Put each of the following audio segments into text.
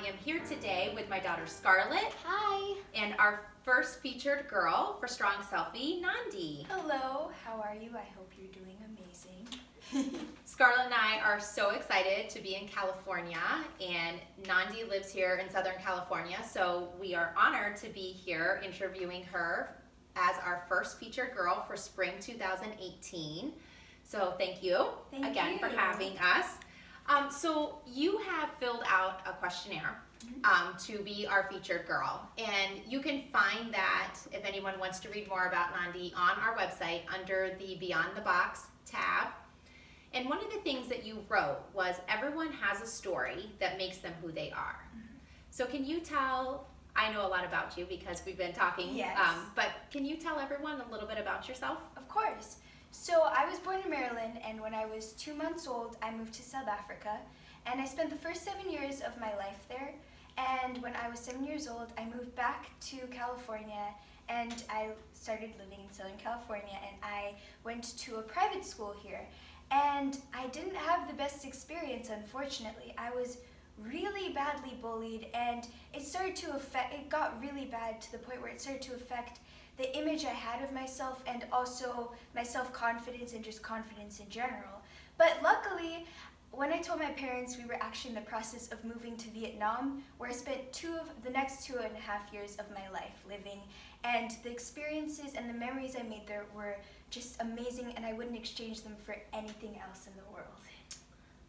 am here today with my daughter Scarlett. Hi. And our first featured girl for Strong Selfie, Nandi. Hello, how are you? I hope you're doing amazing. Scarlett and I are so excited to be in California, and Nandi lives here in Southern California, so we are honored to be here interviewing her as our first featured girl for spring 2018. So thank you again for having us. So you have filled out a questionnaire to be our featured girl, and you can find that, if anyone wants to read more about Nandi, on our website under the Beyond the Box tab. And one of the things that you wrote was everyone has a story that makes them who they are. So can you tell, I know a lot about you because we've been talking, yes. But can you tell everyone a little bit about yourself? Of course. So I was born in Maryland, and when I was 2 months old, I moved to South Africa, and I spent the first 7 years of my life there. And when I was 7 years old, I moved back to California, and I started living in Southern California, and I went to a private school here. And I didn't have the best experience, unfortunately. I was really badly bullied, and it got really bad to the point where it started to affect the image I had of myself and also my self-confidence and just confidence in general. But luckily, when I told my parents, we were actually in the process of moving to Vietnam, where I spent the next 2.5 years of my life living, and the experiences and the memories I made there were just amazing, and I wouldn't exchange them for anything else in the world.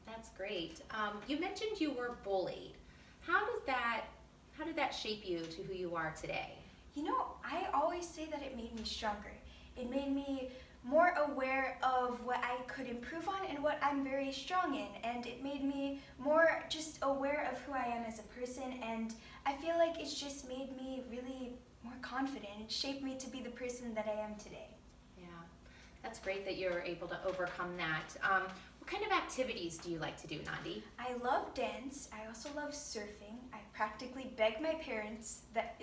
That's great. You mentioned you were bullied. How did that shape you to who you are today? You know, I always say that it made me stronger. It made me more aware of what I could improve on and what I'm very strong in, and it made me more just aware of who I am as a person, and I feel like it's just made me really more confident. It shaped me to be the person that I am today. Yeah, that's great that you're able to overcome that. What kind of activities do you like to do, Nandi? I love dance. I also love surfing. I practically beg my parents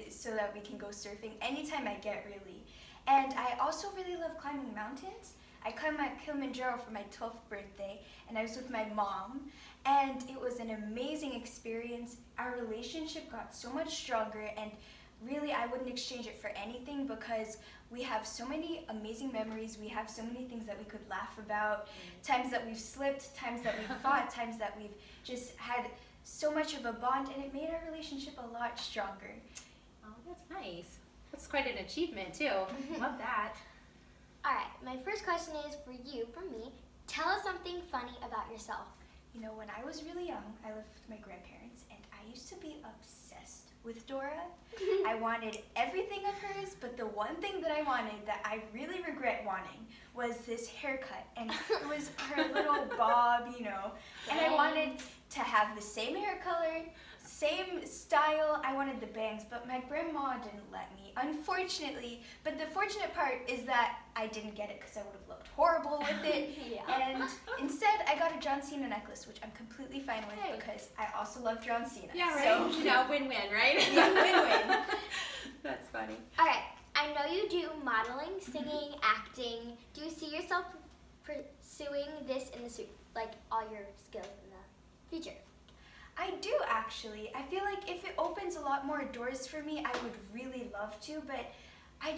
so that we can go surfing anytime I get, really. And I also really love climbing mountains. I climbed Mount Kilimanjaro for my 12th birthday, and I was with my mom, and it was an amazing experience. Our relationship got so much stronger, and really I wouldn't exchange it for anything because we have so many amazing memories. We have so many things that we could laugh about, times that we've slipped, times that we've fought, times that we've just had so much of a bond, and it made our relationship a lot stronger. Oh, that's nice. That's quite an achievement too. Love that. All right, my first question is for you, from me. Tell us something funny about yourself. You know, when I was really young, I lived with my grandparents, and I used to be obsessed with Dora. I wanted everything of hers, but the one thing that I wanted that I really regret wanting was this haircut, and it was her little bob, you know, and I wanted to have the same hair color, same style. I wanted the bangs, but my grandma didn't let me, unfortunately. But the fortunate part is that I didn't get it because I would have looked horrible with it. Yeah. And instead, I got a John Cena necklace, which I'm completely fine with because I also love John Cena. Yeah, right. So, win-win, right? Yeah, win-win. That's funny. All right, I know you do modeling, singing, acting. Do you see yourself pursuing this in all your skills in the future? I do, actually. I feel like if it opens a lot more doors for me, I would really love to, but I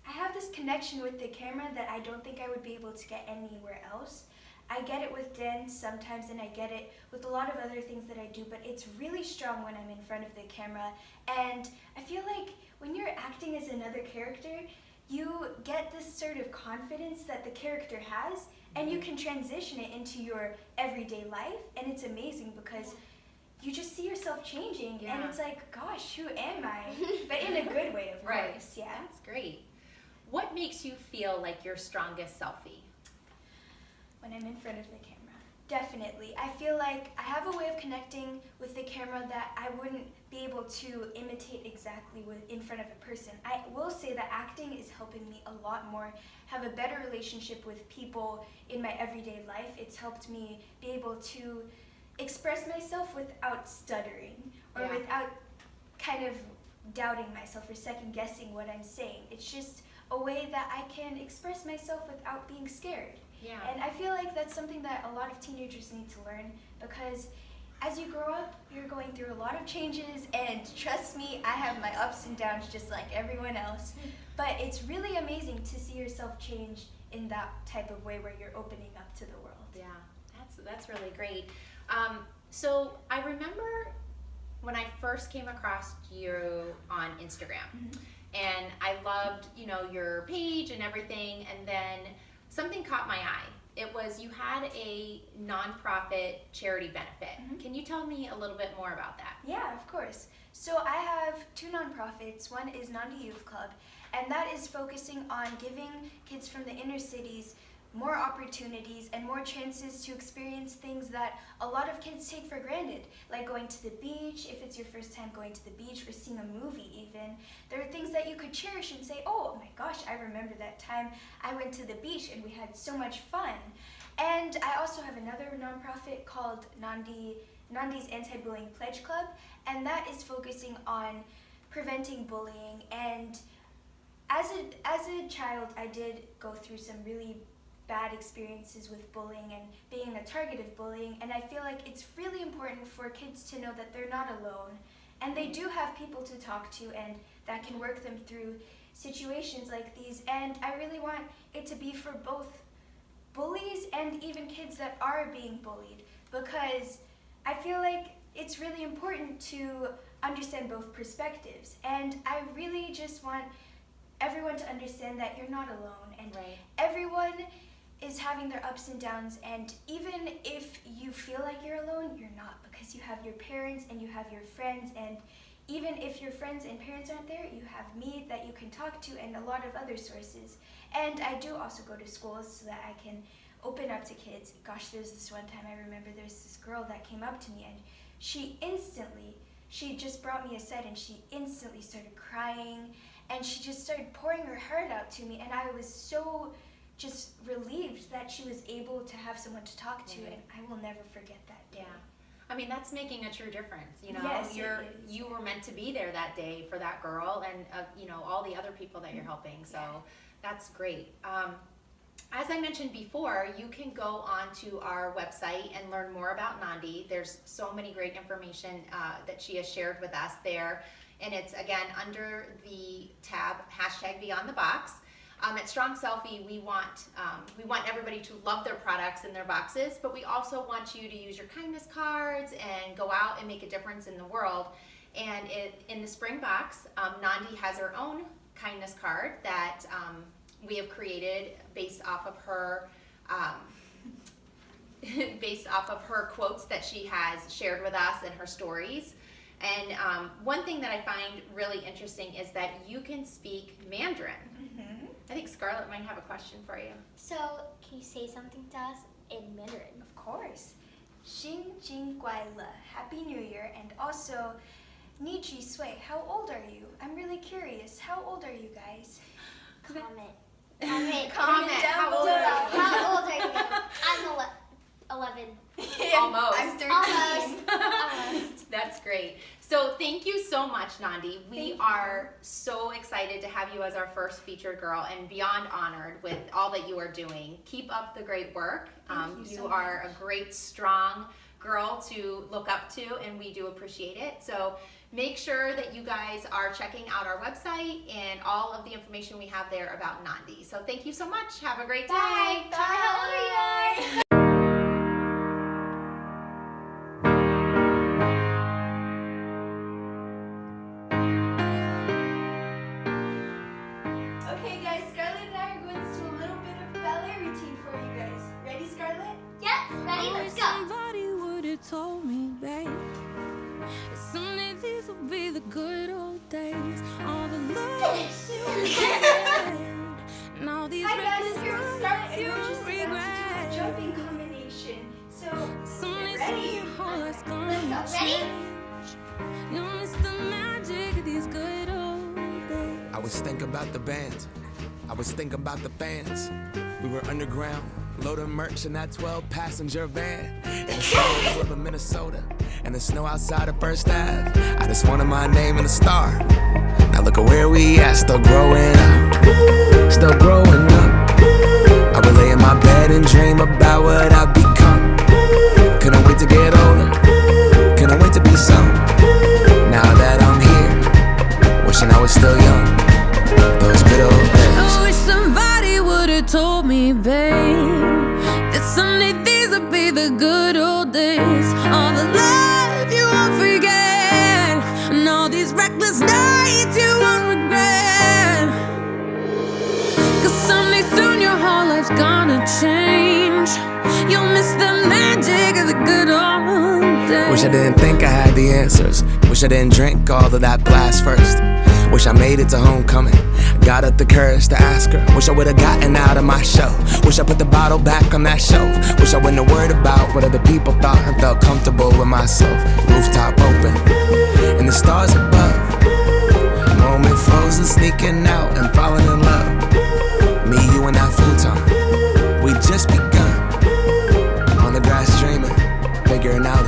have this connection with the camera that I don't think I would be able to get anywhere else. I get it with dance sometimes, and I get it with a lot of other things that I do, but it's really strong when I'm in front of the camera, and I feel like when you're acting as another character, you get this sort of confidence that the character has, and you can transition it into your everyday life, and it's amazing because you just see yourself changing, and it's like, gosh, who am I? But in a good way, of course. Yeah. That's great. What makes you feel like your strongest selfie? When I'm in front of the camera. Definitely. I feel like I have a way of connecting with the camera that I wouldn't be able to imitate exactly in front of a person. I will say that acting is helping me a lot more have a better relationship with people in my everyday life. It's helped me be able to express myself without stuttering or without kind of doubting myself or second guessing what I'm saying. It's just a way that I can express myself without being scared. Yeah. And I feel like that's something that a lot of teenagers need to learn because as you grow up, you're going through a lot of changes, and trust me, I have my ups and downs just like everyone else. But it's really amazing to see yourself change in that type of way where you're opening up to the world. Yeah, that's really great. So I remember when I first came across you on Instagram, and I loved, your page and everything, and then something caught my eye. It was you had a nonprofit charity benefit. Can you tell me a little bit more about that? Yeah, of course. So I have two nonprofits. One is Nandi Youth Club, and that is focusing on giving kids from the inner cities more opportunities and more chances to experience things that a lot of kids take for granted, like going to the beach, if it's your first time going to the beach, or seeing a movie even. There are things that you could cherish and say, oh my gosh, I remember that time I went to the beach and we had so much fun. And I also have another nonprofit called Nandi's Anti-Bullying Pledge Club, and that is focusing on preventing bullying. And as a child, I did go through some really bad experiences with bullying and being a target of bullying, and I feel like it's really important for kids to know that they're not alone, and they do have people to talk to and that can work them through situations like these. And I really want it to be for both bullies and even kids that are being bullied, because I feel like it's really important to understand both perspectives, and I really just want everyone to understand that you're not alone, and everyone is having their ups and downs, and even if you feel like you're alone, you're not, because you have your parents and you have your friends, and even if your friends and parents aren't there, you have me that you can talk to and a lot of other sources. And I do also go to schools so that I can open up to kids. Gosh, there's this one time I remember there's this girl that came up to me, and she just brought me aside, and she instantly started crying, and she just started pouring her heart out to me, and I was so just relieved that she was able to have someone to talk to, and I will never forget that day. Yeah. I mean, that's making a true difference. Yes, you were meant to be there that day for that girl, and all the other people that you're helping. So that's great. As I mentioned before, you can go onto our website and learn more about Nandi. There's so many great information that she has shared with us there, and it's again under the tab #BeyondTheBox. At Strong Selfie, we want everybody to love their products in their boxes, but we also want you to use your kindness cards and go out and make a difference in the world. And in the spring box, Nandi has her own kindness card that we have created based off of her quotes that she has shared with us and her stories. And one thing that I find really interesting is that you can speak Mandarin. I think Scarlett might have a question for you. So, can you say something to us in Mandarin? Of course. 新年快乐, Happy New Year, and also 你几岁? How old are you? I'm really curious. How old are you guys? Comment Comment down down below. How old are you? I'm 11. Almost. I'm 13. Almost. That's great. So thank you so much, Nandi. We are so excited to have you as our first featured girl and beyond honored with all that you are doing. Keep up the great work. You are a great, strong girl to look up to, and we do appreciate it. So make sure that you guys are checking out our website and all of the information we have there about Nandi. So thank you so much. Have a great day. Bye. Bye. How old are you guys? Okay guys, Scarlett and I are going to do a little bit of ballet routine for you guys. Ready, Scarlett? Yes, ready? Let's go. Somebody would have told me, babe, someday these will be the good old days. All the love you had, and all these Hi guys, reckless here is moments Scarlett, and you we're just about to do a regret. jumping combination. So, Someday get ready. see your whole life's gonna Ready? change. You'll miss the magic of these good old days. I was thinking about the band. I was thinking about the fans. We were underground, loading merch in that 12-passenger van. In the snow of Minnesota, and the snow outside of First Ave. I just wanted my name in a star. Now look at where we at, still growing up. Still growing up. I would lay in my bed and dream about what I've become. Couldn't wait to get older. those good old days. I wish somebody would've told me, babe, that someday these would be the good old days. All the love you won't forget, and all these reckless nights you won't regret. 'Cause someday soon your whole life's gonna change. You'll miss the magic of the good old days. Wish I didn't think I had the answers. Wish I didn't drink all of that glass first. Wish I made it to homecoming, got up the courage to ask her. Wish I would've gotten out of my show. Wish I put the bottle back on that shelf. Wish I wouldn't have worried about what other people thought and felt comfortable with myself. Rooftop open, and the stars above. Moment frozen, sneaking out and falling in love. Me, you, and that futon, we just begun. On the grass dreaming, figuring out